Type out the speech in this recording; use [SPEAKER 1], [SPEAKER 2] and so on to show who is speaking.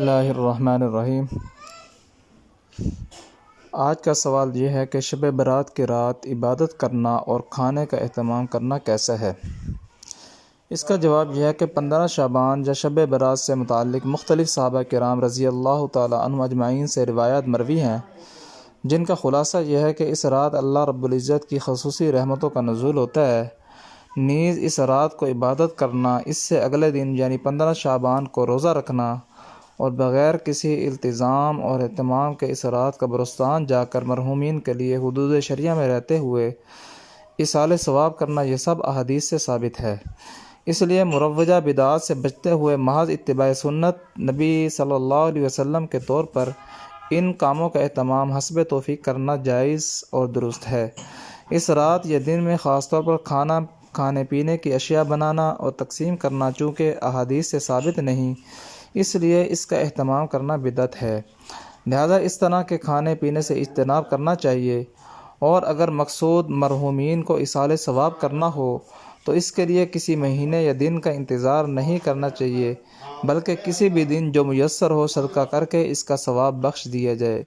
[SPEAKER 1] اللہ الرحمن الرحیم۔ آج کا سوال یہ ہے کہ شب برات کی رات عبادت کرنا اور کھانے کا اہتمام کرنا کیسا ہے؟ اس کا جواب یہ ہے کہ 15 شعبان یا شب برات سے متعلق مختلف صحابہ کرام رضی اللہ تعالی عنہم اجمعین سے روایات مروی ہیں، جن کا خلاصہ یہ ہے کہ اس رات اللہ رب العزت کی خصوصی رحمتوں کا نزول ہوتا ہے۔ نیز اس رات کو عبادت کرنا، اس سے اگلے دن یعنی 15 شعبان کو روزہ رکھنا اور بغیر کسی التزام اور اہتمام کے اس رات قبرستان جا کر مرحومین کے لیے حدود شریعہ میں رہتے ہوئے ایصال ثواب کرنا، یہ سب احادیث سے ثابت ہے۔ اس لیے مروجہ بدعات سے بچتے ہوئے محض اتباع سنت نبی صلی اللہ علیہ وسلم کے طور پر ان کاموں کا اہتمام حسب توفیق کرنا جائز اور درست ہے۔ اس رات یا دن میں خاص طور پر کھانے پینے کی اشیاء بنانا اور تقسیم کرنا چونکہ احادیث سے ثابت نہیں، اس لیے اس کا اہتمام کرنا بدعت ہے، لہذا اس طرح کے کھانے پینے سے اجتناب کرنا چاہیے۔ اور اگر مقصود مرحومین کو ایصال ثواب کرنا ہو تو اس کے لیے کسی مہینے یا دن کا انتظار نہیں کرنا چاہیے، بلکہ کسی بھی دن جو میسر ہو صدقہ کر کے اس کا ثواب بخش دیا جائے۔